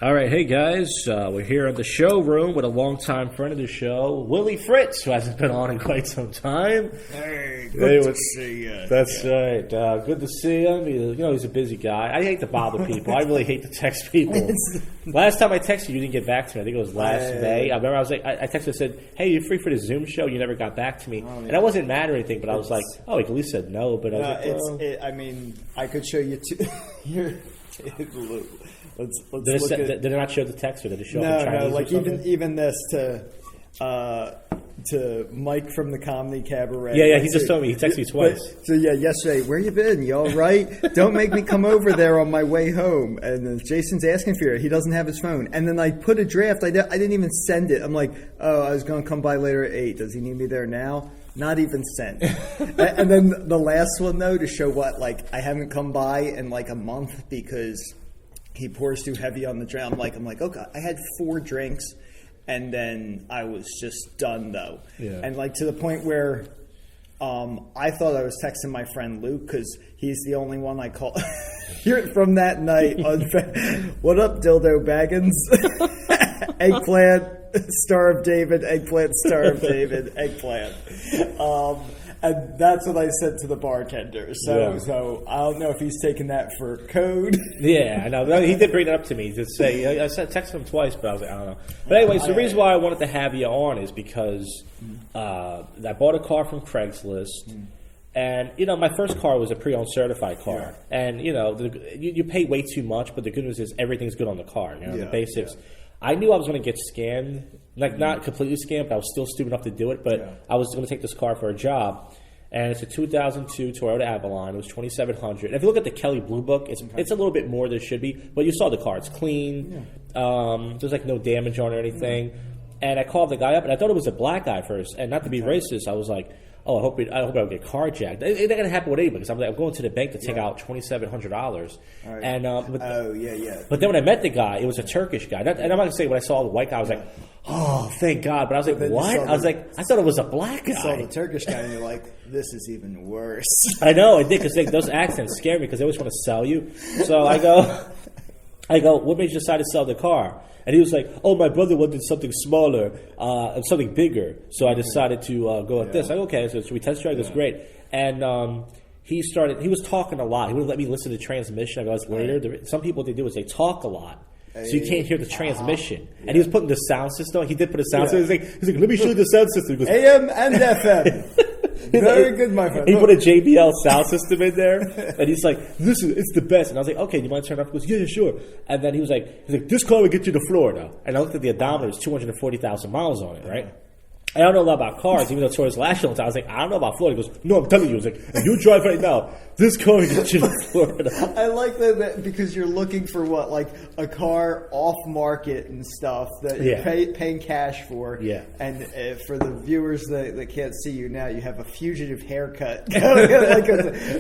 All right, hey guys, we're here in the showroom with a longtime friend of the show, Willy Fritz, who hasn't been on in quite some time. Hey, good to see you. That's right. Good to see him. He's a busy guy. I hate to bother people. I really hate to text people. Last time I texted you didn't get back to me. I think it was last May. I remember I texted and said, "Hey, you free for the Zoom show?" You never got back to me, and I wasn't mad or anything. But I was like, "Oh, he at least said no." But I was I could show you two. Let's did it not show the text or did it show up in Chinese? No, like even this to Mike from the Comedy Cabaret. Yeah, he just told me. He texted me twice. Yesterday, where you been? You all right? Don't make me come over there on my way home. And then Jason's asking for it. He doesn't have his phone. And then I put a draft. I didn't even send it. I'm like, oh, I was going to come by later at 8. Does he need me there now? Not even sent. And then the last one, though, to show what, like, I haven't come by in like a month because he pours too heavy on the drink. I'm like, okay, I had 4 drinks, and then I was just done though. Yeah. And like to the point where I thought I was texting my friend Luke because he's the only one I call. Here from that night, what up, Dildo Baggins? Eggplant, Star of David, Eggplant, Star of David, Eggplant. And that's what I said to the bartender. So I don't know if he's taking that for code. Yeah, I know. He did bring it up to me to say, I texted him twice, but I was like, I don't know. But anyways, the reason why I wanted to have you on is because I bought a car from Craigslist. And, my first car was a pre-owned certified car. Yeah. And, you pay way too much, but the good news is everything's good on the car. The basics. Yeah. I knew I was going to get scammed. Like, not completely scammed, but I was still stupid enough to do it. But I was going to take this car for a job. And it's a 2002 Toyota Avalon. It was $2,700. If you look at the Kelly Blue Book, it's a little bit more than it should be. But you saw the car. It's clean. Yeah. There's, like, no damage on it or anything. And I called the guy up, and I thought it was a black guy first. And not to be racist, I was like, oh, I hope I don't get carjacked. It's not going to happen with anybody because I'm going to the bank to take out $2,700. Right. And yeah. But then when I met the guy, it was a Turkish guy. And I'm not going to say when I saw the white guy, I was like, oh, thank God. But I was like, what? I thought it was a black guy. You saw the Turkish guy, and you're like, this is even worse. I know, it did because those accents scare me because they always want to sell you. So I go, what made you decide to sell the car? And he was like, oh, my brother wanted something smaller and something bigger. So I decided to go with this. I go, okay, so should we test drive? That's great. And he was talking a lot. He wouldn't let me listen to the transmission. I go, that's later. Some people, what they do is they talk a lot. So you can't hear the transmission. And he was putting the sound system. He did put a sound system. He's like, let me show you the sound system. He goes, AM and FM. Very good, my friend. He put a JBL sound system in there, and he's like, it's the best. And I was like, okay, do you mind turning it off? He goes, yeah, sure. And then he was like, this car will get you to Florida. And I looked at the odometer, there's 240,000 miles on it, right? I don't know a lot about cars, even though Toyota's last year. I was like, I don't know about Florida. He goes, no, I'm telling you. I was like, if you drive right now, this car will get you to Florida. I like that because you're looking for what, like a car off market and stuff that you're paying cash for. Yeah. And for the viewers that can't see you now, you have a fugitive haircut.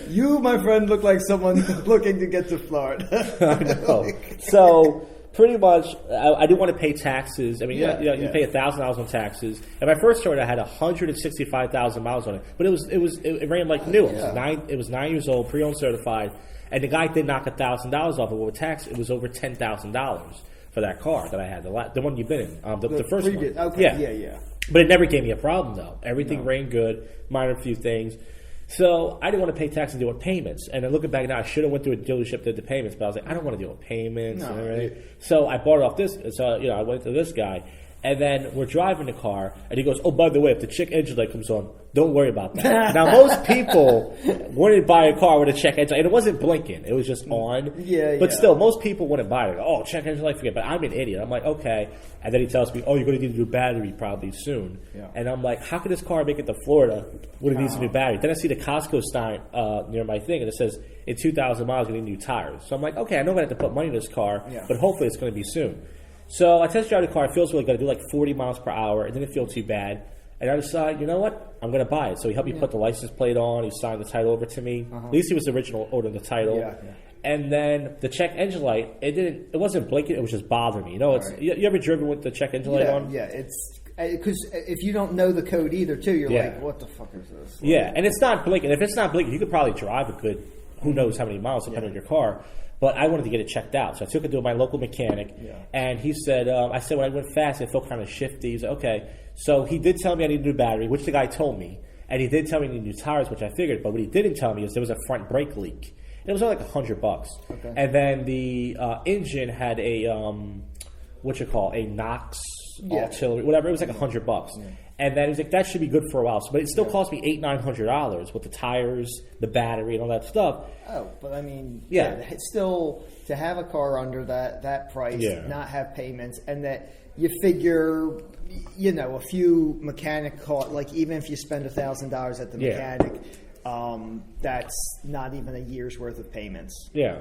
You, my friend, look like someone looking to get to Florida. I know. So pretty much, I didn't want to pay taxes. I mean, you pay $1,000 on taxes. And my first Toyota had 165,000 miles on it, but it ran like new. It was 9 years old, pre-owned certified, and the guy did knock $1,000 off of it with tax. It was over $10,000 for that car that I had, the one you've been in, the first one. Okay, yeah. But it never gave me a problem though. Everything ran good, minor few things. So I didn't want to pay tax and deal with payments. And then looking back now, I should have went to a dealership that did the payments, but I was like, I don't want to deal with payments and everything. So I bought it off this. So I went to this guy, and then we're driving the car, and he goes, "Oh, by the way, if the check engine light comes on, don't worry about that." Now most people wouldn't buy a car with a check engine light, and it wasn't blinking; it was just on. But still, most people wouldn't buy it. Oh, check engine light, forget. But I'm an idiot. I'm like, okay. And then he tells me, "Oh, you're going to need a new battery probably soon." Yeah. And I'm like, how could this car make it to Florida when it needs a new battery? Then I see the Costco sign near my thing, and it says, in 2,000 miles, you need new tires. So I'm like, okay, I know I have to put money in this car, but hopefully it's going to be soon. So I test drive the car. It feels really good. I do like 40 miles per hour. It didn't feel too bad. And I decided, you know what? I'm going to buy it. So he helped me put the license plate on. He signed the title over to me. At least he was the original owner of the title. And then the check engine light, it wasn't blinking. It was just bothering me. You ever driven with the check engine light on? Yeah, it's because if you don't know the code either, too, you're like, what the fuck is this? And it's not blinking. If it's not blinking, you could probably drive a good, who knows how many miles depending on your car. But I wanted to get it checked out, so I took it to my local mechanic, and he said, I said, when I went fast, it felt kind of shifty. He said, okay. So he did tell me I need a new battery, which the guy told me, and he did tell me I need new tires, which I figured, but what he didn't tell me is there was a front brake leak. It was only like $100. Okay. And then the engine had a, a NOx artillery, whatever. It was like $100. Yeah. And then he's like, that should be good for a while. But it still cost me $800-900 with the tires, the battery, and all that stuff. Oh, but I mean, it's still to have a car under that price, not have payments, and that you figure, a few mechanic costs, like even if you spend $1,000 at the mechanic, that's not even a year's worth of payments. Yeah.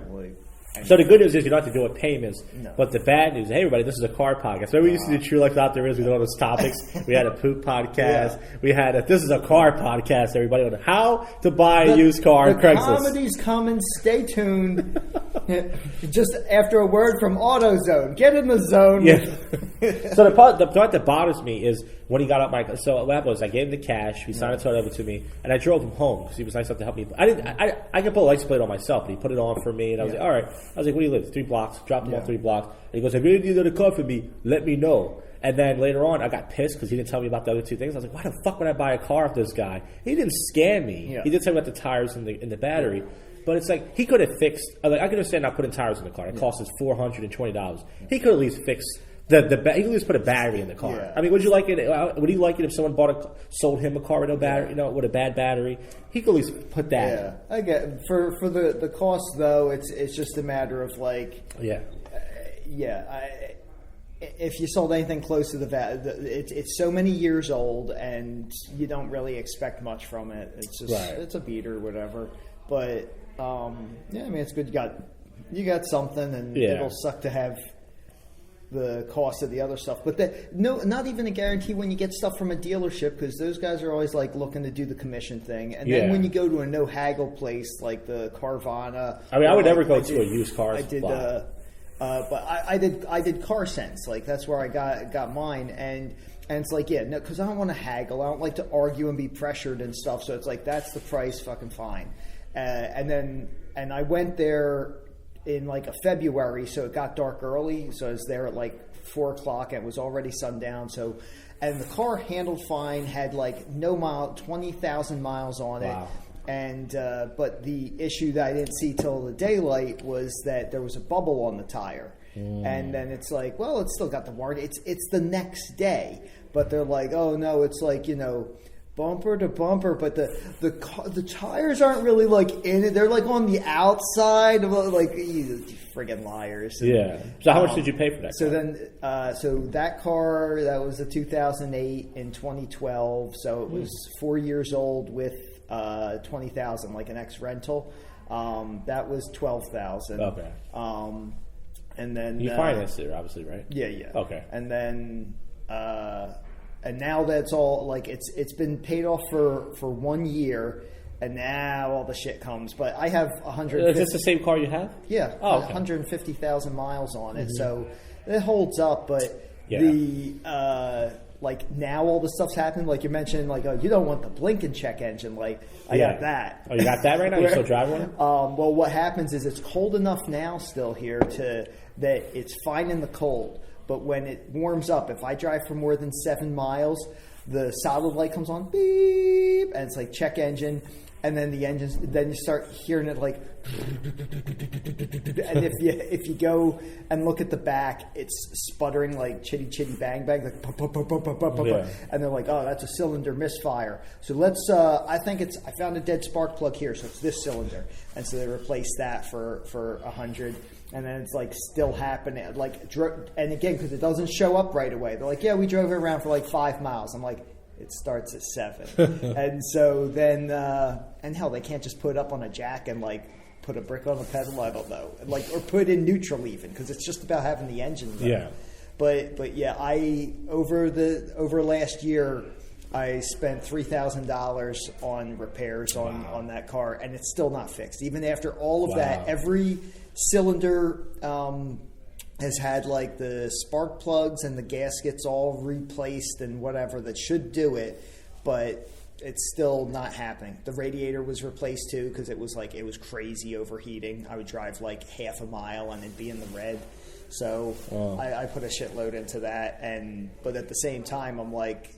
So the good news is you don't have to deal with payments. No. But the bad news, hey everybody, this is a car podcast. Remember we used to do True Life Out There Is, we did all those topics. We had a poop podcast. We had this is a car podcast, everybody, on how to buy a used car on Craigslist. The comedy's coming, stay tuned. Just after a word from AutoZone. Get in the zone. Yeah. So the part that bothers me is when he got up my... So what happened was I gave him the cash, he signed it over to me, and I drove him home because he was nice enough to help me. I could put a license plate on myself, but he put it on for me, and I was like, all right. I was like, where do you live? 3 blocks. Dropped him off 3 blocks. And he goes, if you really need another car for me, let me know. And then later on, I got pissed because he didn't tell me about the other 2 things. I was like, why the fuck would I buy a car off this guy? He didn't scam me. Yeah. He did tell me about the tires and the battery. But it's like, he could have fixed... I could understand not putting tires in the car. It cost us $420. He could at least fix... he could at least put a battery in the car. Yeah. I mean, would you like it? Would you like it if someone sold him a car with no battery, with a bad battery? He could at least put that. Yeah, I get for the cost though. It's just a matter of like. If you sold anything close to the value, it's so many years old, and you don't really expect much from it. It's just it's a beater or whatever. But I mean, it's good. You got something, and it'll suck to have the cost of the other stuff, but not even a guarantee when you get stuff from a dealership, because those guys are always like looking to do the commission thing, and then when you go to a no haggle place like the Carvana, I mean, I would never go to a used car. I did, but I did Car Sense, like that's where I got mine, and it's like because I don't want to haggle, I don't like to argue and be pressured and stuff, so it's like that's the price, fucking fine, and I went there in like a February, so it got dark early. So I was there at like 4:00. It was already sundown. So, and the car handled fine, had like 20,000 miles on it. And but the issue that I didn't see till the daylight was that there was a bubble on the tire. And then it's like, well, it's still got the warranty. It's the next day, but they're like, oh no, it's like bumper to bumper, but the tires aren't really like in it. They're like on the outside, like you friggin' liars. So how much did you pay for that? So car? So that car, that was a 2008 in 2012. So it was 4 years old with 20,000, like an ex rental. That was 12,000. Okay. And then you financed it, obviously, right? Yeah. Okay. And then. And now that's all like it's been paid off for 1 year, and now all the shit comes. But I have 150. Is this the same car you have? Yeah, 150,000 miles on it, so it holds up. But the like now all the stuff's happening. Like you mentioned, like you don't want the blinking check engine. Like I got that. Oh, you got that right now? You still driving one? Well, what happens is it's cold enough now still here that it's fine in the cold. But when it warms up, if I drive for more than 7 miles, the solid light comes on, beep, and it's like check engine, and then the engines. Then you start hearing it like, and if you go and look at the back, it's sputtering like chitty chitty bang bang, like and they're like, oh, that's a cylinder misfire. So let's. I found a dead spark plug here, so it's this cylinder, and so they replaced that for $100. And then it's like still happening, and again, because it doesn't show up right away. They're like, yeah, we drove it around for like 5 miles. I'm like, it starts at 7. And so then, and hell, they can't just put it up on a jack and like put a brick on the pedal. I don't know, or put in neutral even, because it's just about having the engine running. Yeah. But yeah, I over last year, I spent $3,000 on repairs on that car, and it's still not fixed. Even after all of that, every cylinder has had like the spark plugs and the gaskets all replaced and whatever that should do it, but it's still not happening. The radiator was replaced too because it was crazy overheating. I would drive like half a mile and it'd be in the red. So I put a shitload into that, but at the same time, I'm like,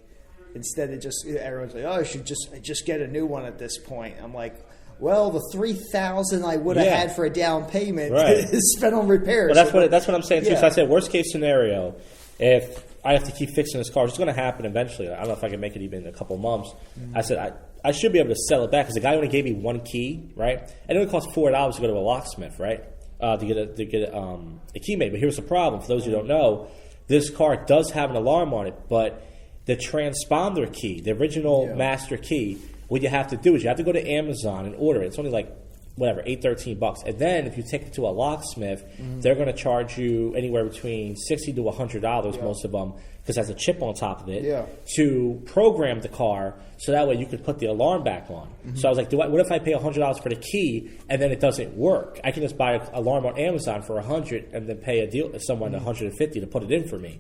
instead of just everyone's like, oh, I should just get a new one at this point. I'm like, well, the $3,000 I would have had for a down payment is spent on repairs. Well, that's what I'm saying too. So I said, worst case scenario, if I have to keep fixing this car, it's going to happen eventually. I don't know if I can make it even in a couple of months. I said I should be able to sell it back because the guy only gave me one key, right? And it only cost $4 to go to a locksmith, right? To get a key made. But here's the problem. For those who don't know, this car does have an alarm on it, but the transponder key, the original master key, what you have to do is you have to go to Amazon and order it. It's only like $8-13, and then if you take it to a locksmith, they're going to charge you anywhere between $60 to $100, most of them, because it has a chip on top of it, to program the car so that way you could put the alarm back on. So I was like, what if I pay $100 for the key and then it doesn't work? I can just buy an alarm on Amazon for $100 and then pay someone $150 to put it in for me.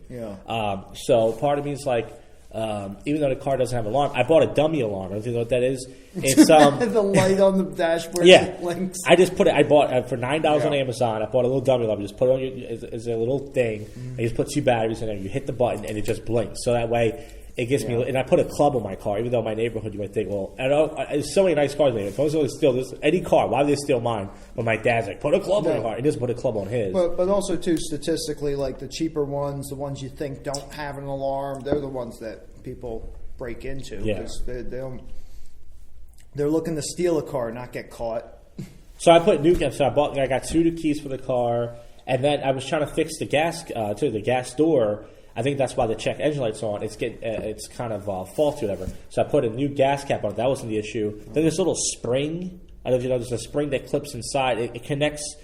So part of me is like, even though the car doesn't have an alarm, I bought a dummy alarm. I don't know what that is. It's the light on the dashboard. Blinks. I just put it. I bought for $9 on Amazon. I bought a little dummy alarm. You just put it on as a little thing. And you just put 2 batteries in there. You hit the button and it just blinks. So that way it gets me. And I put a club on my car. Even though my neighborhood, you might think, well, there's so many nice cars in there. If I was going to steal this any car, why would they steal mine? But my dad's like, put a club on your car. He doesn't put a club on his. But also too, statistically, like the cheaper ones, the ones you think don't have an alarm, they're the ones that people break into because they're looking to steal a car, not get caught. So I put I got 2 keys for the car, and then I was trying to fix the gas door. I think that's why the check engine light's on. It's kind of faulty or whatever. So I put a new gas cap on it. That wasn't the issue. Then this little spring. I don't know if you know. There's a spring that clips inside. It connects.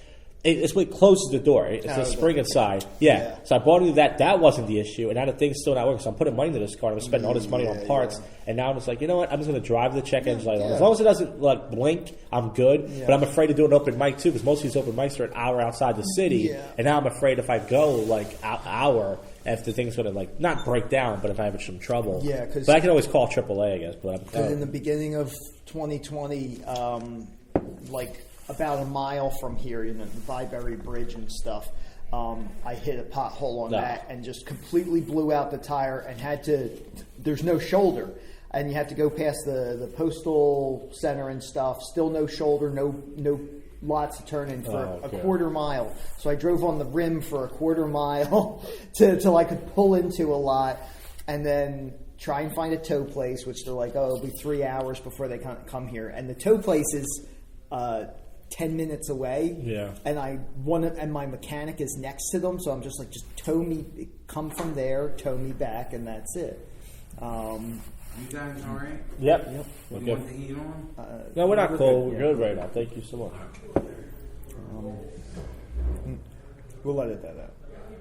It's what closes the door. It's a spring inside. Yeah. So I bought into that. That wasn't the issue. And now the thing's still not working. So I'm putting money into this car. And I'm spending all this money on parts. And now I'm just like, you know what? I'm just going to drive the check engine light on. As long as it doesn't like blink, I'm good. But I'm afraid to do an open mic too because most of these open mics are an hour outside the city. And now I'm afraid if I go like an hour, if the thing's going to like not break down, but if I have some trouble. But I can always call AAA, I guess. But in the beginning of 2020, about a mile from here, the Byberry Bridge and stuff, I hit a pothole on that and just completely blew out the tire and there's no shoulder. And you have to go past the postal center and stuff. Still no shoulder, no lots to turn in for a quarter mile. So I drove on the rim for a quarter mile till I could pull into a lot and then try and find a tow place, which they're like, it'll be 3 hours before they come here. And the tow place is 10 minutes away. And my mechanic is next to them, so I'm just like, just tow me, come from there, tow me back, and that's it. You guys all right? Yep. You want to eat on? No, we're not cold. We're good right now. Thank you so much. We'll edit that out.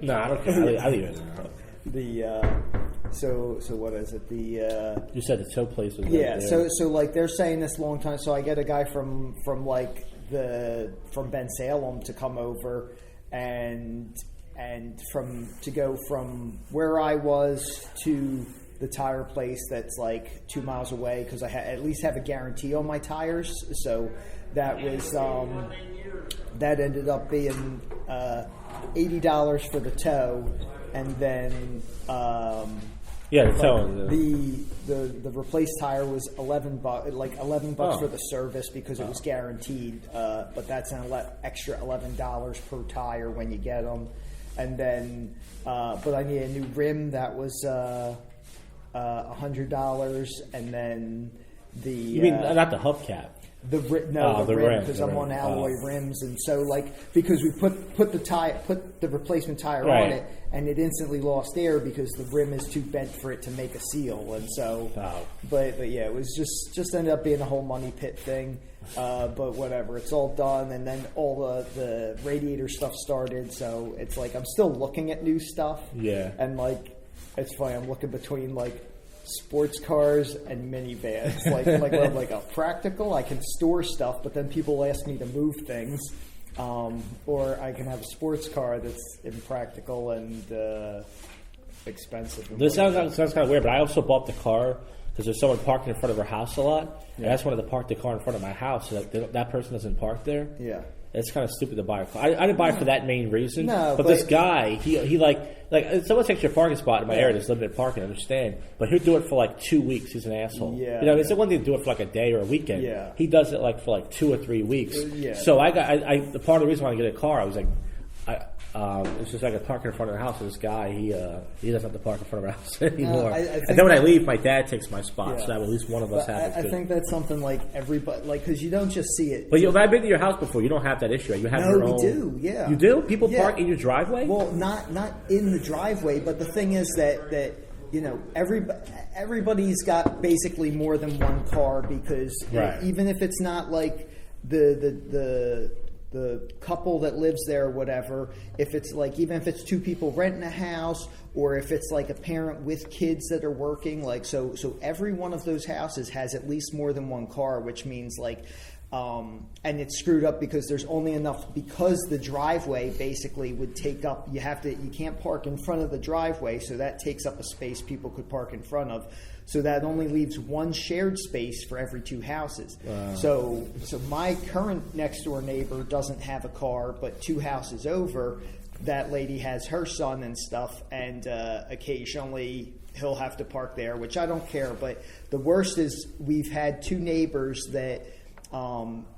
No, I don't care. I leave it out. So what is it? You said the tow place was right there. So like they're saying this long time. So I get a guy from Ben Salem to come over and to go from where I was to the tire place that's like 2 miles away because I at least have a guarantee on my tires. So that was that ended up being $80 for the tow, and then the tow. The replaced tire was $11 for the service because it was guaranteed. But that's an extra $11 per tire when you get them, and then but I need a new rim that was $100, and then you mean not the hubcap? The rim, because I'm on alloy rims, and so because we put the replacement tire on it, and it instantly lost air because the rim is too bent for it to make a seal, and so. But yeah, it was just ended up being a whole money pit thing, but whatever, it's all done, and then all the radiator stuff started, so it's like I'm still looking at new stuff, and it's funny, I'm looking between sports cars and minivans, I'm like a practical. I can store stuff, but then people ask me to move things, or I can have a sports car that's impractical, and expensive. This sounds kind of weird, but I also bought the car because there's someone parking in front of our house a lot. And I just wanted to park the car in front of my house so that person doesn't park there. Yeah. It's kind of stupid to buy a car. I didn't buy it for that main reason. No, but this guy, he like someone takes your parking spot in my area. There's limited parking, I understand. But he'll do it for like 2 weeks. He's an asshole. Yeah. You know, it's one thing to do it for like a day or a weekend. Yeah. He does it like for like 2 or 3 weeks. Yeah. So the part of the reason why I get a car, I was like, it's just like a park in front of the house. And this guy, he doesn't have to park in front of our house anymore. And then when I leave, my dad takes my spot, so that at least one of us have it. I think that's something like everybody, like, because you don't just see it. But I've been to your house before. You don't have that issue. You have your own. No, we do. Yeah, you do. People park in your driveway. Well, not in the driveway, but the thing is that you know everybody's got basically more than one car because even if it's not like the couple that lives there or whatever, if it's like, even if it's 2 people renting a house, or if it's like a parent with kids that are working, like, so every one of those houses has at least more than one car, which means like, and it's screwed up because there's only enough, because the driveway basically would take up, you can't park in front of the driveway, so that takes up a space people could park in front of. So that only leaves one shared space for every 2 houses. Wow. So my current next door neighbor doesn't have a car, but 2 houses over, that lady has her son and stuff, and occasionally he'll have to park there, which I don't care. But the worst is we've had 2 neighbors that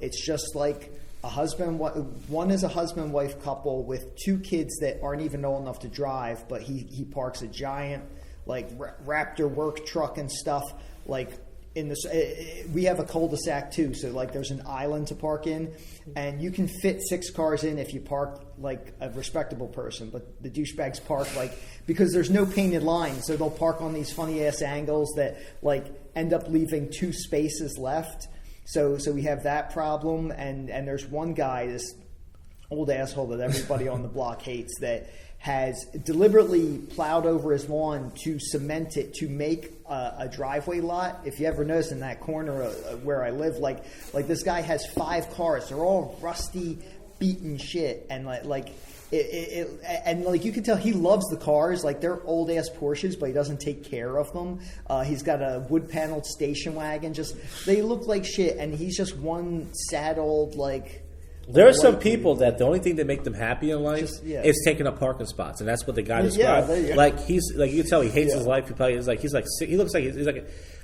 it's just like one is a husband-wife couple with 2 kids that aren't even old enough to drive, but he parks a giant like Raptor work truck and stuff, like in this. We have a cul-de-sac too, so like there's an island to park in, and you can fit 6 cars in if you park like a respectable person. But the douchebags park like, because there's no painted lines, so they'll park on these funny ass angles that like end up leaving 2 spaces left. So we have that problem, and there's one guy, this old asshole that everybody on the block hates, that has deliberately plowed over his lawn to cement it to make a driveway lot. If you ever notice in that corner where I live, like this guy has 5 cars. They're all rusty, beaten shit, and like you can tell he loves the cars. Like they're old ass Porsches, but he doesn't take care of them. He's got a wood paneled station wagon. Just they look like shit, and he's just one sad old like. There are some people that the only thing that make them happy in life is taking up parking spots, and that's what the guy described. Like he's like, you can tell he hates his life. He looks like he's like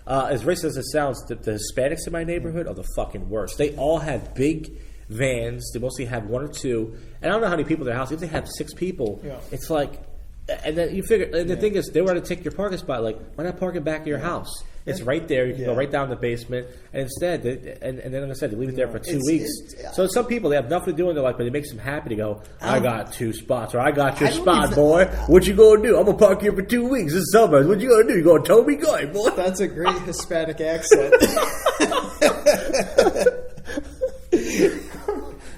as racist as it sounds. The Hispanics in my neighborhood are the fucking worst. They all have big vans. They mostly have 1 or 2, and I don't know how many people in their house. If they have 6 people, it's like, and then you figure. And the thing is, they want to take your parking spot. Like, why not park in back of your house? It's right there. You can go right down the basement. And instead, and then like I said, they leave it there for 2 weeks. So some people, they have nothing to do in their life, but it makes them happy to go, I got 2 spots, or I got your spot, boy. What you going to do? I'm going to park here for 2 weeks. This summer. What you going to do? You going to tow me? Go ahead, boy. That's a great Hispanic accent.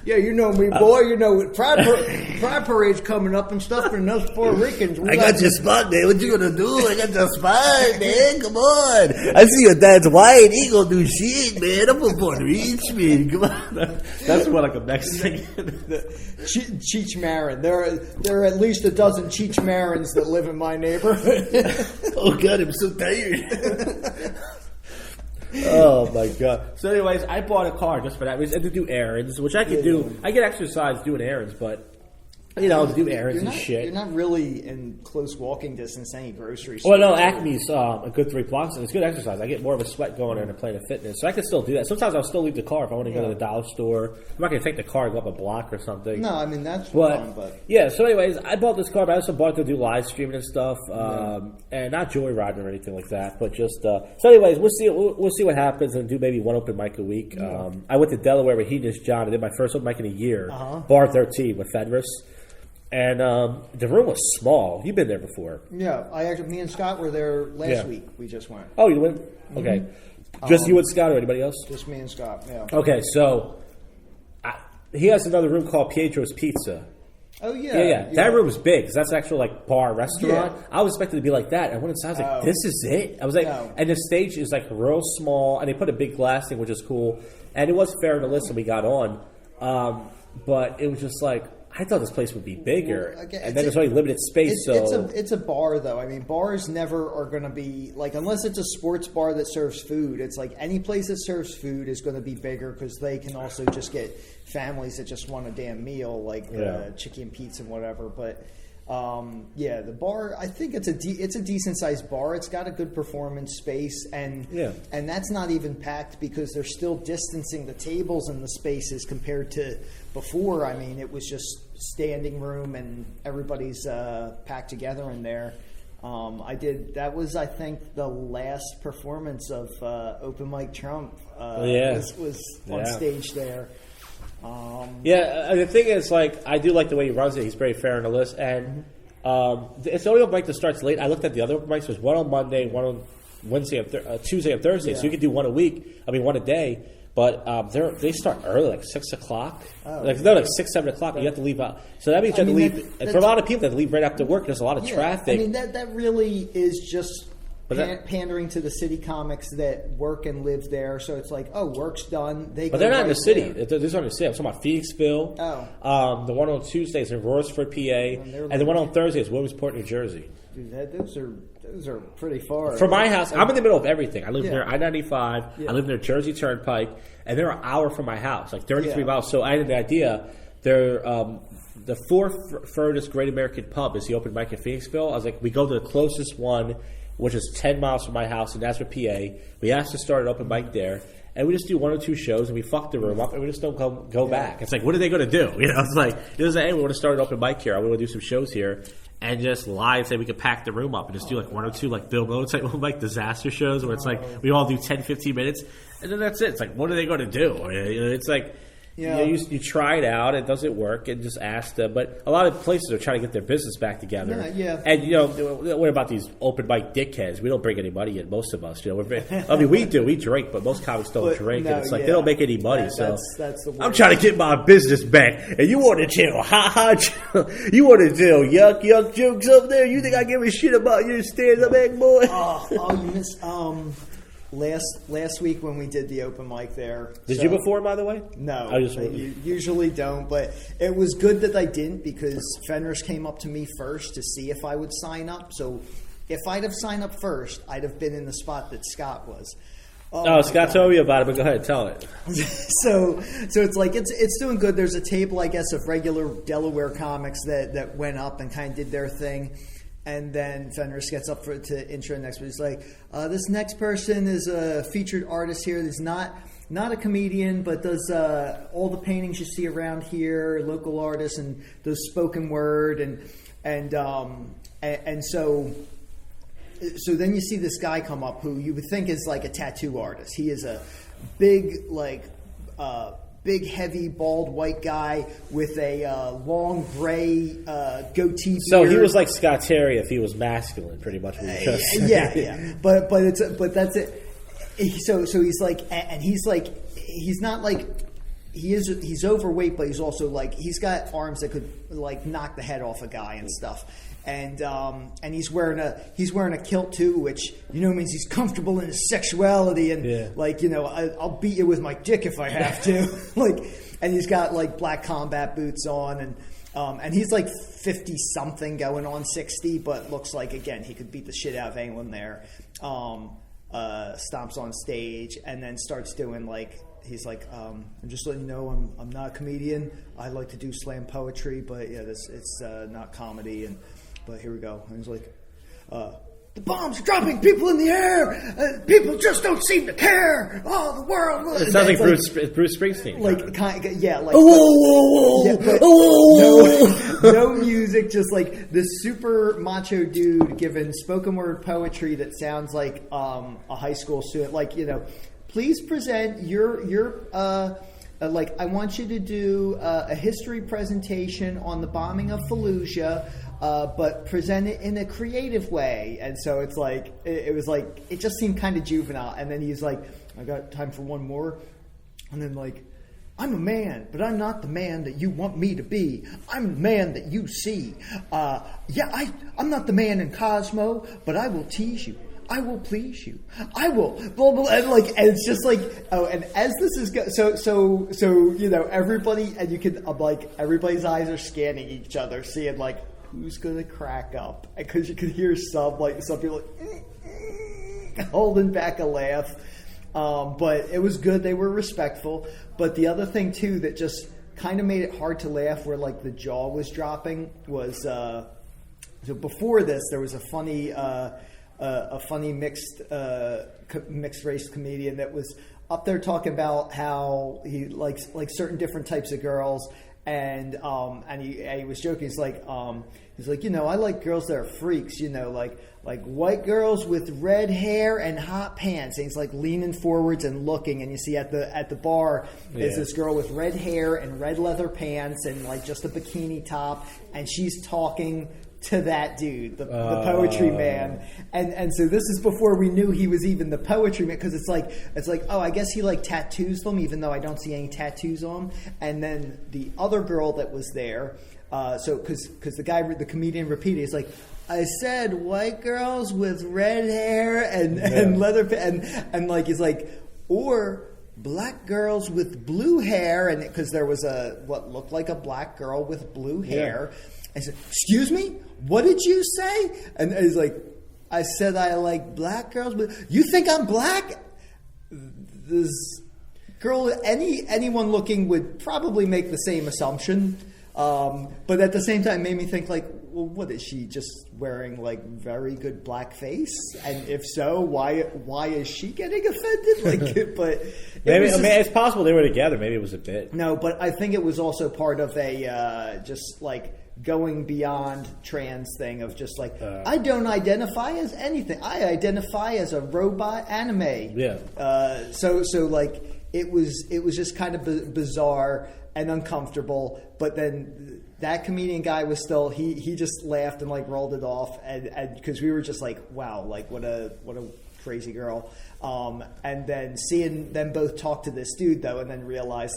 Yeah, you know me, boy. You know, Pride Parade's coming up and stuff, and us Puerto Ricans. I got your spot, man. What you gonna do? I got your spot, man. Come on. I see your dad's white. He ain't gonna do shit, man. I'm from Puerto Rico. Come on. That's what like a Mexican. Cheech Marin. There are at least a dozen Cheech Marins that live in my neighborhood. Oh God, I'm so tired. Oh my God! So, anyways, I bought a car just for that reason, and to do errands, which I can do. I get exercise doing errands, but to do errands and shit. You're not really in close walking distance to any grocery Well, store. no, Acme's a good 3 blocks, and it's good exercise. I get more of a sweat going there than playing fitness, so I can still do that. Sometimes I'll still leave the car if I want to go to the dollar store. I'm not going to take the car and go up a block or something. No, I mean that's fun, but yeah. So, anyways, I bought this car, but I also bought it to do live streaming and stuff, and not joyriding or anything like that. But just so, anyways, we'll see what happens, and do maybe 1 open mic a week. I went to Delaware with Hedonist John and did my first open mic in a year, Bar 13 with Fedris. And the room was small. You've been there before. Yeah, me and Scott were there last week. We just went. Oh, you went? Okay. Just you and Scott or anybody else? Just me and Scott, yeah. Okay, so he has another room called Pietro's Pizza. Oh, yeah. That room is big because that's an actual like bar restaurant. Yeah. I was expecting to be like that. I went inside. I was like, this is it? I was like, and the stage is like real small, and they put a big glass thing, which is cool. And it was fair to listen. We got on. But it was just like, I thought this place would be bigger, Well, again, and then there's only limited space. It's a bar, though. I mean, bars never are going to be like, unless it's a sports bar that serves food. It's like any place that serves food is going to be bigger because they can also just get families that just want a damn meal, like chicken pizza and whatever. But the bar, I think it's a decent sized bar. It's got a good performance space, and that's not even packed because they're still distancing the tables and the spaces compared to before. I mean, it was just standing room and everybody's packed together in there. That was, I think, the last performance of Open Mic Trump was on stage there. The thing is, like, I do like the way he runs it. He's very fair on the list, and it's the only open mic that starts late. I looked at the other open mics. There's one on Monday, one on Wednesday, and Tuesday, and Thursday. So you can do one a day. But they start early, like 6 o'clock. Like 6, 7 o'clock. Right. You have to leave out. So that means you have to leave. And for a lot of people that leave right after work, there's a lot of traffic. I mean, that really is just pandering to the city comics that work and live there. So it's like, work's done. But they're not in the city. They're not in the city. I'm talking about Phoenixville. The one on Tuesday is in Royersford, PA. And the one on Thursday is Williamsport, New Jersey. Dude, those are pretty far. From my house, I'm in the middle of everything. I live near I-95. I live near Jersey Turnpike, and they're an hour from my house, like 33 miles. So I had an idea. They're the fourth furthest Great American pub is the open mic in Phoenixville. I was like, we go to the closest one, which is 10 miles from my house, and that's for PA. We asked to start an open mic there. And we just do 1 or 2 shows, and we fuck the room up, and we just don't go back. It's like, what are they going to do? It's like, hey, we want to start an open mic here. I want to do some shows here. And just lie and say we could pack the room up and just do like 1 or 2 like Bill Miller type of like disaster shows where it's like we all do 10, 15 minutes and then that's it. It's like, what are they going to do? It's like you try it out, it doesn't work, and just ask them. But a lot of places are trying to get their business back together. And what about these open mic dickheads? We don't bring any money in, most of us. We do, we drink, but most comics don't drink, and it's like they don't make any money. That's the worst. I'm trying to get my business back, and you want to tell you want to tell yuck jokes up there? You think I give a shit about your stand-up act, boy? You miss Last week when we did the open mic there. Did you before, by the way? No, I usually don't. But it was good that I didn't because Fenris came up to me first to see if I would sign up. So if I'd have signed up first, I'd have been in the spot that Scott was. Scott told me about it, but go ahead, tell it. So it's like it's doing good. There's a table, I guess, of regular Delaware comics that went up and kind of did their thing. And then Fenris gets up to intro next, but he's like, this next person is a featured artist here. He's not a comedian, but does all the paintings you see around here, local artists, and does spoken word. And so then you see this guy come up who you would think is like a tattoo artist. He is a big, big, heavy, bald white guy with a long gray goatee beard. So he was like Scott Terry if he was masculine, pretty much. Yeah. But that's it. So he's like, and he's like, he's not like, he's overweight, but he's also like, he's got arms that could like knock the head off a guy and stuff. And he's wearing a kilt too, which means he's comfortable in his sexuality and I'll beat you with my dick if I have to. And he's got like black combat boots on and he's like 50 something going on 60, but looks like again he could beat the shit out of anyone there. Stomps on stage and then starts doing like. He's like, I'm just letting you know I'm not a comedian. I like to do slam poetry, but it's not comedy. But here we go. And he's like, the bombs are dropping people in the air. People just don't seem to care. Oh, the world. It sounds like Bruce Springsteen. No music, just like this super macho dude giving spoken word poetry that sounds like a high school student. Please present your I want you to do a history presentation on the bombing of Fallujah, but present it in a creative way. And so it's like, it just seemed kind of juvenile. And then he's like, I got time for one more. And then like, I'm a man, but I'm not the man that you want me to be. I'm the man that you see. I'm not the man in Cosmo, but I will tease you. I will please you. I will. Blah, blah, and and it's just and as this is so everybody, and you can everybody's eyes are scanning each other, seeing who's gonna crack up, because you could hear some people holding back a laugh. But it was good. They were respectful. But the other thing too that just kind of made it hard to laugh, where the jaw was dropping, was so before this there was a funny mixed race comedian that was up there talking about how he likes certain different types of girls, and he was joking. He's like, I like girls that are freaks, like white girls with red hair and hot pants. And he's leaning forwards and looking, and you see at the bar is this girl with red hair and red leather pants and just a bikini top, and she's talking to that dude, the poetry man, and so this is before we knew he was even the poetry man, because it's oh, I guess he tattoos them, even though I don't see any tattoos on him. And then the other girl that was there, so because the comedian repeated, he's like, I said white girls with red hair and leather and he's like, or black girls with blue hair, and because there was what looked like a black girl with blue hair. Yeah. I said, excuse me? What did you say? And he's like, I said I like black girls, but you think I'm black? This girl, anyone looking would probably make the same assumption. But at the same time, made me think well, what is she just wearing very good blackface? And if so, why is she getting offended? But maybe it's possible they were together. Maybe it was a bit. No, but I think it was also part of a just going beyond trans thing of just I don't identify as anything. I identify as a robot anime. Yeah. So it was just kind of bizarre and uncomfortable. But then that comedian guy was still he just laughed and rolled it off, and because we were just wow, what a crazy girl. And then seeing them both talk to this dude though, and then realize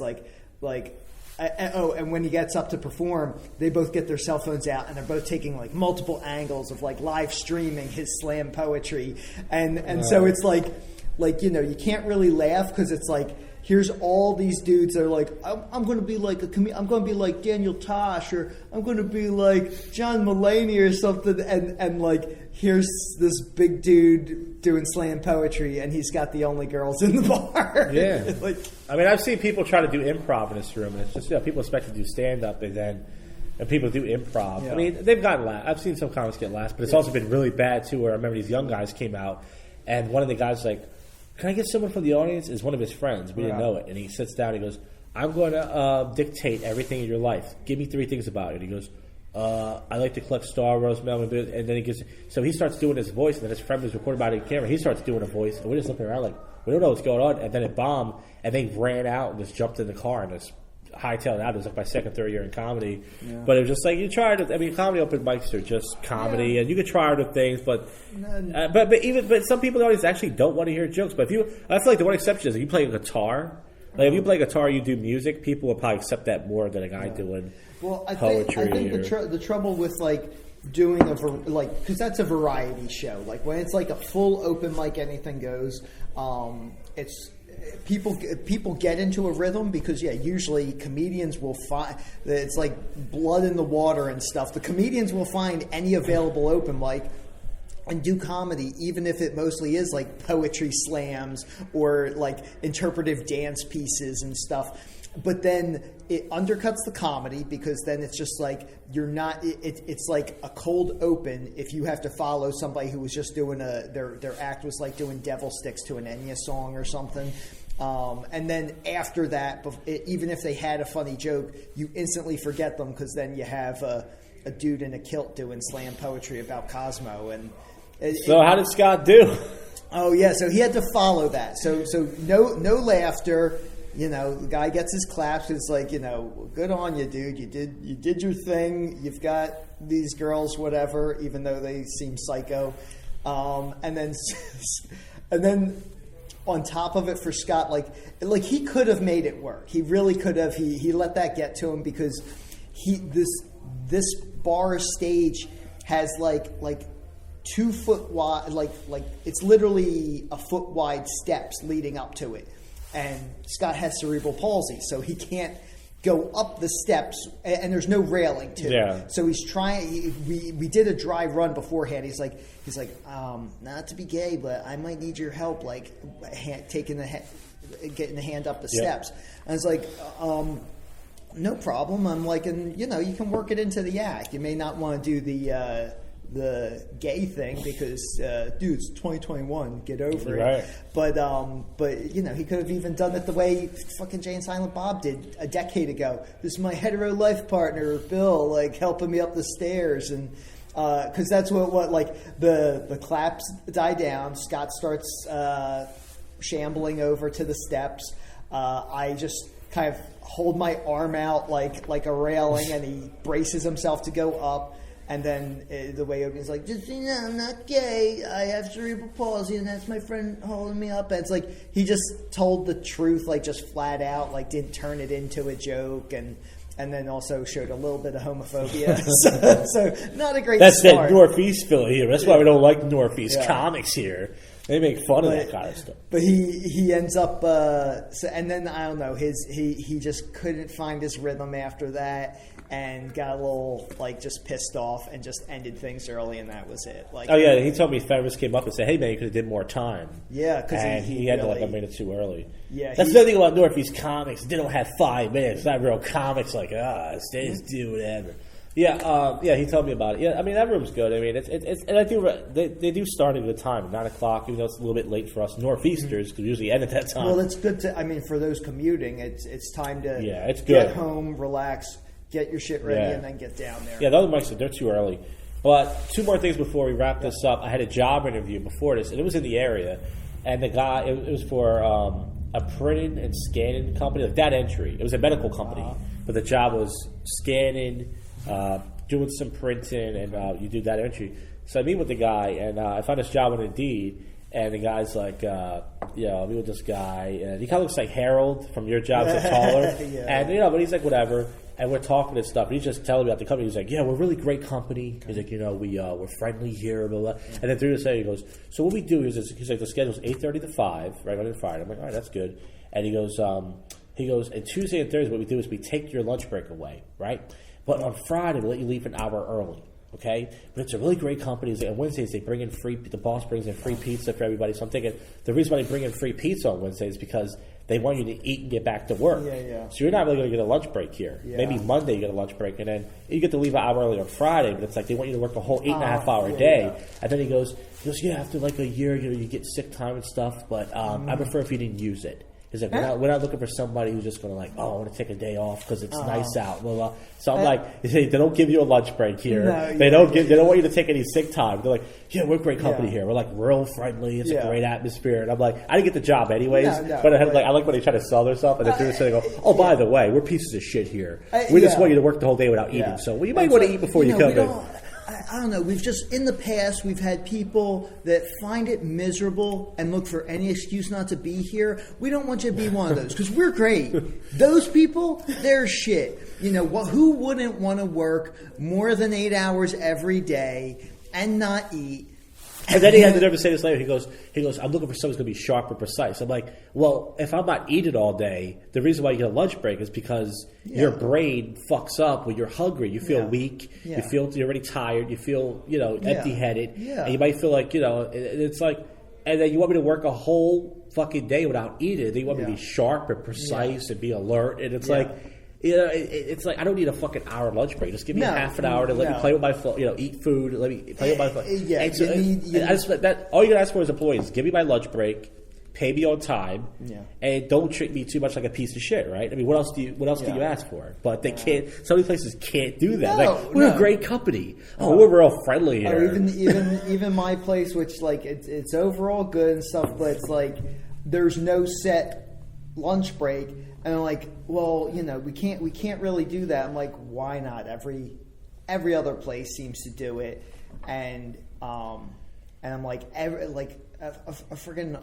and when he gets up to perform, they both get their cell phones out, and they're both taking multiple angles of live streaming his slam poetry, and so it's you can't really laugh, because it's here's all these dudes that are I'm going to be I'm going to be like Daniel Tosh, or I'm going to be like John Mulaney or something, and here's this big dude doing slam poetry, and he's got the only girls in the bar. Yeah. I've seen people try to do improv in this room, and it's just people expect to do stand-up, and people do improv. Yeah. They've gotten laughs. I've seen some comics get laughs, but it's also been really bad too, where I remember these young guys came out, and one of the guys was can I get someone from the audience? Is one of his friends. We didn't know it. And he sits down and he goes, I'm going to dictate everything in your life. Give me 3 things about it. And he goes, I like to collect Star Wars, Melvin. And then he starts doing his voice, and then his friend was recording by the camera. He starts doing a voice, and we're just looking around we don't know what's going on. And then it bombed, and they ran out and just jumped in the car and just hightailed out. It was my second, third year in comedy. Yeah. But it was just you try to, comedy open mics are just comedy, and you can try other things, but some people in the audience actually don't want to hear jokes. But I feel the one exception is if you play a guitar. If you play guitar, you do music, people will probably accept that more than a guy doing poetry. I think the trouble with doing because that's a variety show. When it's a full open mic, anything goes. It's people get into a rhythm, because usually comedians will find it's blood in the water and stuff. The comedians will find any available open mic and do comedy, even if it mostly is poetry slams or interpretive dance pieces and stuff. But then it undercuts the comedy, because then it's just you're not. It's like a cold open if you have to follow somebody who was just doing their act was doing devil sticks to an Enya song or something. And then after that, even if they had a funny joke, you instantly forget them, because then you have a dude in a kilt doing slam poetry about Cosmo. And so how did Scott do? Oh yeah, so he had to follow that. So no laughter. The guy gets his claps. It's good on you, dude. You did your thing. You've got these girls, whatever, even though they seem psycho. And then on top of it for Scott, he could have made it work. He really could have. He let that get to him, because this bar stage has 2 foot wide, like it's literally a foot wide steps leading up to it. And Scott has cerebral palsy, so he can't go up the steps, and there's no railing to it. Yeah. So he's trying. We did a dry run beforehand. He's like, not to be gay, but I might need your help, like getting the hand up the steps. And I was like, no problem. I'm like, and you can work it into the act. You may not want to do the gay thing because, dude, it's 2021. Get over it. But he could have even done it the way fucking Jay and Silent Bob did a decade ago. This is my hetero life partner, Bill, like helping me up the stairs, and because that's what like the claps die down. Scott starts shambling over to the steps. I just kind of hold my arm out like a railing, and he braces himself to go up. And then the way he's like, just I'm not gay. I have cerebral palsy, and that's my friend holding me up. And it's like he just told the truth, like just flat out, like didn't turn it into a joke, and then also showed a little bit of homophobia. so not a great That's start. that Northeast Philly here. That's why we don't like Northeast comics here. They make fun of that kind of stuff. But he ends up and then I don't know, he just couldn't find his rhythm after that, and got a little like just pissed off and just ended things early, and that was it. Like, oh yeah, he told me Ferris came up and said, "Hey man, you could have did more time." Yeah, because he had to like a minute too early. Yeah, that's the thing about Northeast comics. They don't have 5 minutes. It's not real comics like they just do whatever. Yeah, he told me about it. Yeah, I mean that room's good. I mean it's and I do they do start at a good time, 9:00, even though it's a little bit late for us Northeasters because we usually end at that time. Well, it's good to. I mean, for those commuting, it's time to it's good. Get home, relax, get your shit ready, and then get down there. Yeah, the other mics they're too early. But 2 more things before we wrap this up. I had a job interview before this, and it was in the area, and the guy it was for a printing and scanning company, like that entry. It was a medical company, but the job was scanning. Doing some printing, and you do that entry. So I meet with the guy, and I found this job on Indeed, and the guy's like, I meet with this guy, and he kind of looks like Harold from your job, so taller, and but he's like whatever, and we're talking and stuff, and he's just telling me about the company. He's like, yeah, we're a really great company. He's like, we're friendly here, blah, blah. And then through the day, he goes, so what we do is he's like, the schedule's 8:30 to 5, right, Monday to Friday. I'm like, all right, that's good. And he goes, and Tuesday and Thursday, what we do is we take your lunch break away, right? But on Friday, they let you leave an hour early, okay? But it's a really great company. On Wednesdays, they bring in the boss brings in free pizza for everybody. So I'm thinking the reason why they bring in free pizza on Wednesdays is because they want you to eat and get back to work. Yeah. So you're not really going to get a lunch break here. Yeah. Maybe Monday you get a lunch break, and then you get to leave an hour early on Friday, but it's like they want you to work the whole 8.5 hour day. Yeah. And then he goes, after like a year, you get sick time and stuff, but I prefer if you didn't use it. He's like, we're not looking for somebody who's just going to I want to take a day off because it's nice out. Blah, blah. So I'm like, they don't give you a lunch break here. No, they don't want you to take any sick time. They're like, yeah, we're a great company here. We're like real friendly. It's a great atmosphere. And I'm like, I didn't get the job anyways. But I like when they try to sell themselves and then through the they go, by the way, we're pieces of shit here. We just want you to work the whole day without eating. So you might want to eat before you come in. I don't know. We've just, in the past, we've had people that find it miserable and look for any excuse not to be here. We don't want you to be one of those because we're great. Those people, they're shit. Who wouldn't want to work more than 8 hours every day and not eat? And then he had to never say this later. He goes, I'm looking for someone who's going to be sharp and precise. I'm like, well, if I'm not eating all day, the reason why you get a lunch break is because your brain fucks up when you're hungry. You feel weak. Yeah. You're already tired. You feel, empty-headed. Yeah. And you might feel like, it's like, and then you want me to work a whole fucking day without eating. Then you want me to be sharp and precise and be alert. And it's like, it's like I don't need a fucking hour lunch break. Just give me a half an hour to let me play with my phone, eat food, let me play with my phone. All you gotta ask for as employees, give me my lunch break, pay me on time, and don't treat me too much like a piece of shit, right? I mean, what else do you ask for? But they can't. Some of these places can't do that. We're a great company. We're real friendly here. Or even my place, which like it's overall good and stuff, but it's like there's no set lunch break. And I'm like, well, we can't really do that. I'm like, why not? Every other place seems to do it, and I'm like, a friggin'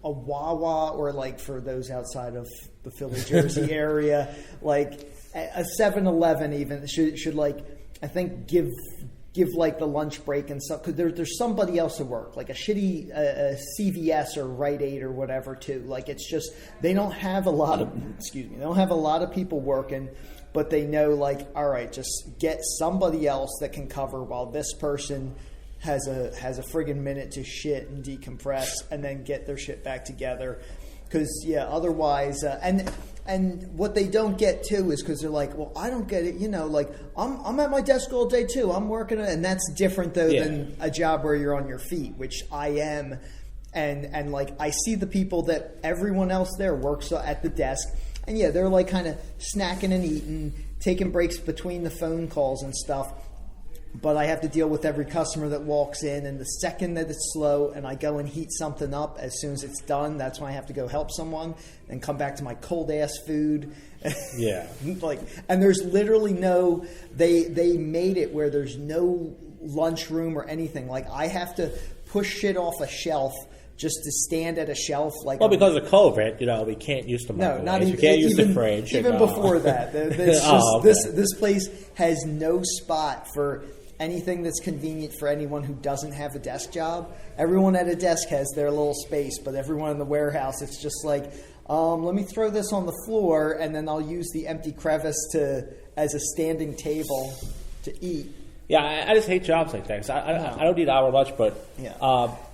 a Wawa, or like for those outside of the Philly, Jersey area, like a 7-Eleven even should like, I think give give like the lunch break and stuff, because there's somebody else at work, like a shitty CVS or Rite Aid or whatever too. Like it's just, they don't have a lot of, they don't have a lot of people working, but they know like, all right, just get somebody else that can cover while this person has a friggin' minute to shit and decompress and then get their shit back together. Because otherwise, and what they don't get too is because they're like, well, I don't get it, like I'm at my desk all day too. I'm working, and that's different though than a job where you're on your feet, which I am, and like I see the people that everyone else there works at the desk, and they're like kind of snacking and eating, taking breaks between the phone calls and stuff. But I have to deal with every customer that walks in, and the second that it's slow and I go and heat something up, as soon as it's done, that's when I have to go help someone and come back to my cold ass food. Yeah. And there's literally they made it where there's no lunchroom or anything. Like I have to push shit off a shelf just to stand at a shelf. Like, well, because of COVID, we can't use the microwave. No, not even. You can't use the fridge. Even before that, this place has no spot for anything that's convenient for anyone who doesn't have a desk job. Everyone at a desk has their little space, but everyone in the warehouse, it's just like, let me throw this on the floor, and then I'll use the empty crevice as a standing table to eat. Yeah, I just hate jobs like that. I don't need hour lunch, but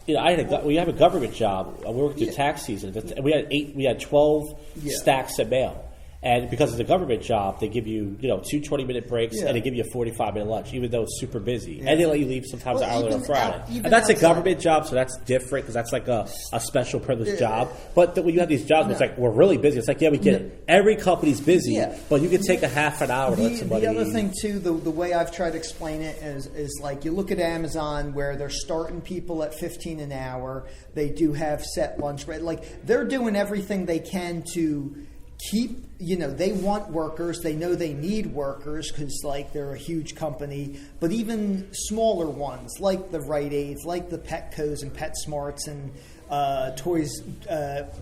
we have a government job. We work through tax season. We had 12 stacks of mail. And because it's a government job, they give you, 2 20-minute breaks, and they give you a 45-minute lunch, even though it's super busy. Yeah. And they let you leave sometimes early on Friday. And that's a government job, so that's different, because that's like a special privileged job. But when you have these jobs, it's like, we're really busy. It's like, we get it. Every company's busy, but you can take a half an hour to let somebody. The other thing, too, the way I've tried to explain it is like, you look at Amazon, where they're starting people at $15 an hour. They do have set lunch break. Like, they're doing everything they can to keep, they want workers. They know they need workers because, like, they're a huge company. But even smaller ones, like the Rite Aids, like the Petcos and PetSmarts and Toys.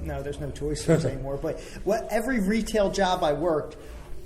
No, there's no Toy stores anymore. But every retail job I worked,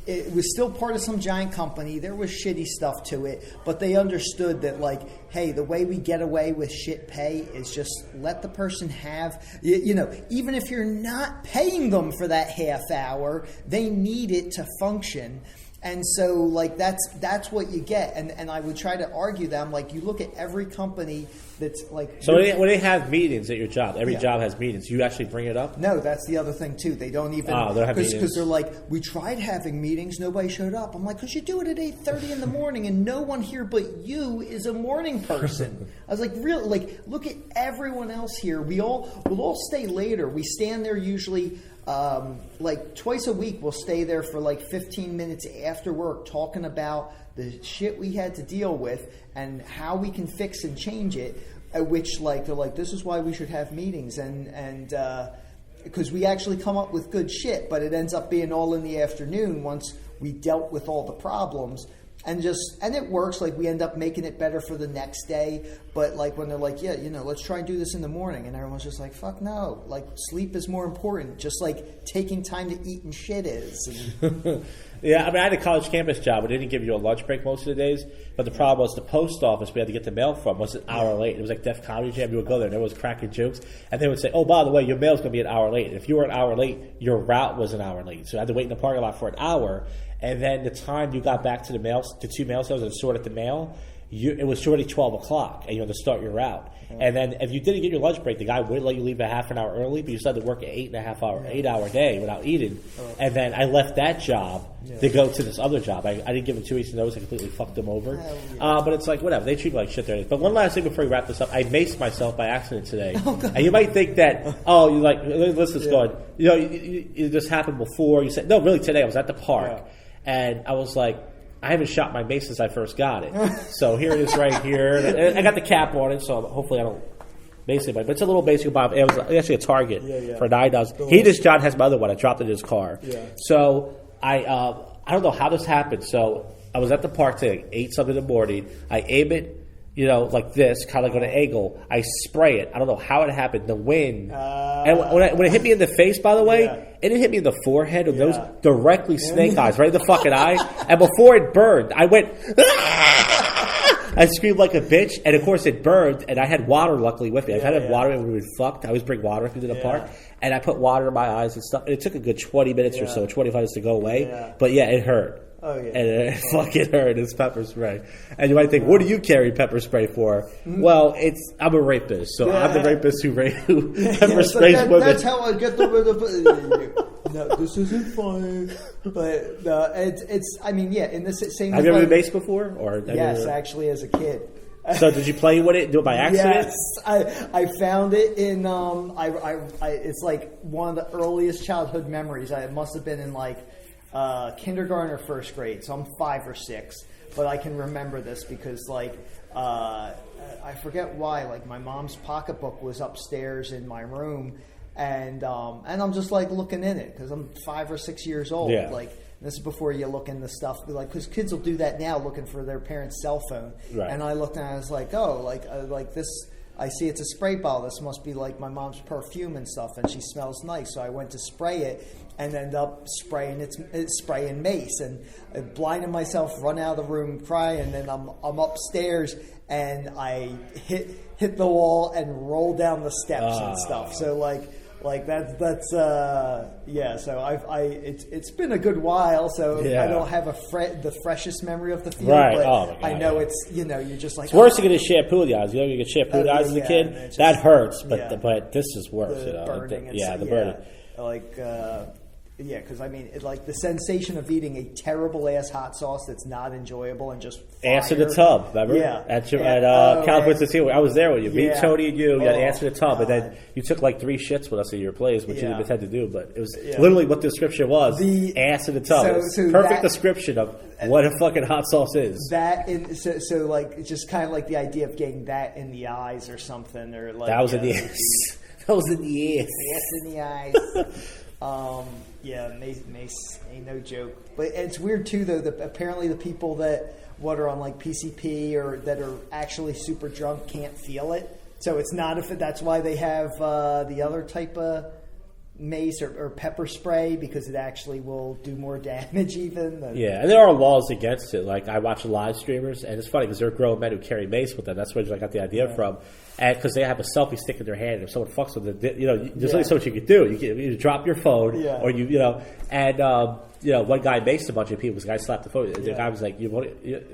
it was still part of some giant company. There was shitty stuff to it, but they understood that, like, hey, the way we get away with shit pay is just let the person have, even if you're not paying them for that half hour, they need it to function. And so, like, that's what you get. And I would try to argue that. I'm like, you look at every company that's like... So when they have meetings at your job, every job has meetings, you actually bring it up? No, that's the other thing, too. They don't even... they don't have meetings. Because they're like, we tried having meetings, nobody showed up. I'm like, because you do it at 8:30 in the morning, and no one here but you is a morning person. I was like, really? Like, look at everyone else here. We'll all stay later. We stand there usually... like twice a week, we'll stay there for like 15 minutes after work talking about the shit we had to deal with and how we can fix and change it, which, like, they're like, this is why we should have meetings, and because we actually come up with good shit, but it ends up being all in the afternoon once we dealt with all the problems. And it works. Like, we end up making it better for the next day. But, like, when they're like, let's try and do this in the morning. And everyone's just like, fuck no. Like, sleep is more important. Just like taking time to eat and shit is. Yeah, I had a college campus job. We didn't give you a lunch break most of the days. But the problem was the post office we had to get the mail from was an hour late. It was like Def Comedy Jam. You would go there and everyone was cracking jokes. And they would say, oh, by the way, your mail's going to be an hour late. And if you were an hour late, your route was an hour late. So I had to wait in the parking lot for an hour. And then the time you got back to the two mail sales and sorted the mail, it was already 12 o'clock, and you had to start your route. And then if you didn't get your lunch break, the guy would let you leave a half an hour early, but you still had to work an 8-hour day without eating. And then I left that job to go to this other job. I didn't give him 2 weeks' notice. I completely fucked them over. But it's like, whatever. They treat me like shit there. But one last thing before we wrap this up. I maced myself by accident today. And you might think that, you're like, listen, going, this happened before. You said, no, really, today I was at the park. And I was like, I haven't shot my mace since I first got it. So here it is right here. And I got the cap on it, so hopefully I don't mace anybody. But it's a little basic bomb. It was actually a Target for $9. John has my other one. I dropped it in his car. Yeah. So I don't know how this happened. So I was at the park today, 8 something in the morning. I aim it, like this, kind of like on an angle. I spray it. I don't know how it happened. The wind. And when it hit me in the face, by the way, it didn't hit me in the forehead or nose, directly snake eyes, right in the fucking eye. And before it burned, I went, I screamed like a bitch, and of course it burned, and I had water luckily with me. If I had water, it would have been fucked. I always bring water with me to the park, and I put water in my eyes and stuff, and it took a good 20 minutes or so, 25 minutes to go away, but it hurt. Oh, yeah. And it fucking hurt. It's pepper spray. And you might think, what do you carry pepper spray for? Well, I'm a rapist, so I'm the rapist who pepper sprays women. That's how I get the rid of No, this isn't funny. But no, it's. I mean, in the same. Have you ever been maced before? Or yes, actually, as a kid. So did you play with it? Do it by accident? Yes, I found it in. It's like one of the earliest childhood memories. It must have been in like kindergarten or first grade. So I'm 5 or 6, but I can remember this because I forget why. Like my mom's pocketbook was upstairs in my room. And I'm just like looking in it because I'm 5 or 6 years old. Yeah. Like this is before you look into stuff, like because kids will do that now, looking for their parents' cell phone. Right. And I looked and I was like, oh, like this. I see it's a spray bottle. This must be like my mom's perfume and stuff, and she smells nice. So I went to spray it and ended up spraying spraying mace and blinding myself, run out of the room, crying. And then I'm upstairs and I hit the wall and roll down the steps and stuff. So that's so it's been a good while, so I don't have the freshest memory of the field, right. But I know it's you're just like it's worse to get a shampoo in the eyes. You know, you get shampoo in the eyes as a kid, that hurts, but this is worse. The burning, the burning. Because I mean, the sensation of eating a terrible ass hot sauce that's not enjoyable and just fire. Ass in the tub, remember? Yeah. At California, I was there with you. Me, Tony, and you got ass in the tub, and then you took like 3 shits with us at your place, which you didn't intend to do, but it was literally what the description was. The ass in the tub. Perfect description of what a fucking hot sauce is. Just kind of like the idea of getting that in the eyes or something, or like that was in the ass. That was in the ass. The ass in the eyes. Mace ain't no joke. But it's weird too, though. Apparently, the people that are on like PCP or that are actually super drunk can't feel it. So it's not that's why they have the other type of mace or pepper spray, because it actually will do more damage even. And there are laws against it. Like I watch live streamers, and it's funny because there are grown men who carry mace with them. That's where I got the idea from. And because they have a selfie stick in their hand, and if someone fucks with it, there's only so much you can do. You can either drop your phone, or one guy maced a bunch of people because the guy slapped the phone. The guy was like,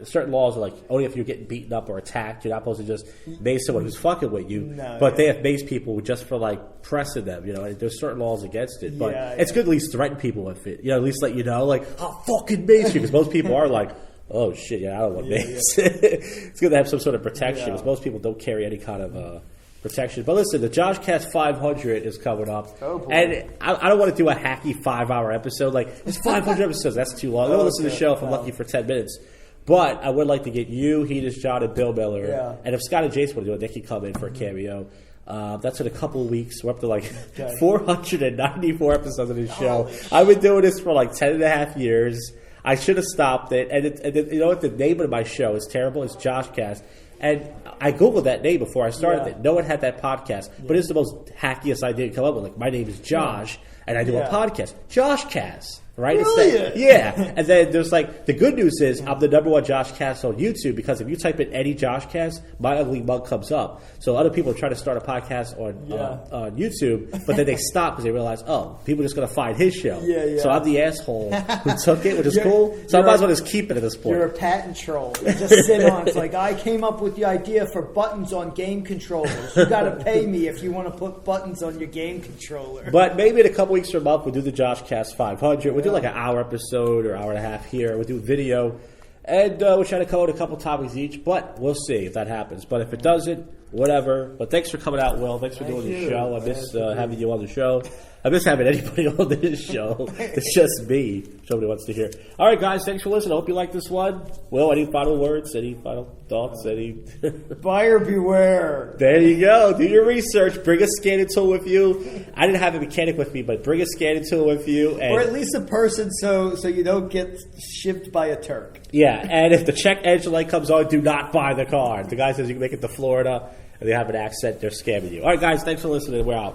certain laws are like only if you're getting beaten up or attacked, you're not supposed to just mace someone who's fucking with you. But they have maced people just for like pressing them. And there's certain laws against it. But it's good to at least threaten people with it. At least let you know, like, I'll fucking mace you, because most people are like, oh shit, I don't want mace. It's good to have some sort of protection, because most people don't carry any kind of protection. But listen, the JoshCast 500 is coming up. Oh, boy. And I don't want to do a hacky 5-hour episode. Like, it's 500 episodes. That's too long. I don't listen to the show if I'm lucky for 10 minutes. But I would like to get you, Hedis, John, and Bill Miller. Yeah. And if Scott and Jason want to do it, they can come in for a cameo. That's in a couple of weeks. We're up to like 494 episodes of this show. I've been doing this for like 10 and a half years. I should have stopped it. And you know what? The name of my show is terrible. It's JoshCast. And I Googled that name before I started it. No one had that podcast. But it's the most hackiest idea to come up with. Like, my name is Josh, and I do a podcast. JoshCast. Right? Really? And then there's like, the good news is I'm the #1 JoshCast on YouTube, because if you type in any JoshCast, my ugly mug comes up. So other people are trying to start a podcast on YouTube, but then they stop because they realize, people are just going to find his show. So I'm the asshole who took it, which is cool. So I might as well just keep it at this point. You're a patent troll. You just sit on. It's like, I came up with the idea for buttons on game controllers. You got to pay me if you want to put buttons on your game controller. But maybe in a couple weeks or a month, we'll do the JoshCast 500. We'll do like an hour episode or hour and a half here. We'll do video. And we'll try to cover a couple topics each. But we'll see if that happens. But if it doesn't, whatever. But thanks for coming out, Will. Thanks for doing the show. I miss having you on the show. I miss having anybody on this show. It's just me. Somebody wants to hear. All right, guys. Thanks for listening. I hope you like this one. Will, any final words? Any final thoughts? Any buyer beware. There you go. Do your research. Bring a scanning tool with you. I didn't have a mechanic with me, but bring a scanning tool with you. Or at least a person so you don't get shivved by a Turk. Yeah, and if the check engine light comes on, do not buy the car. The guy says you can make it to Florida, and they have an accent. They're scamming you. All right, guys. Thanks for listening. We're out.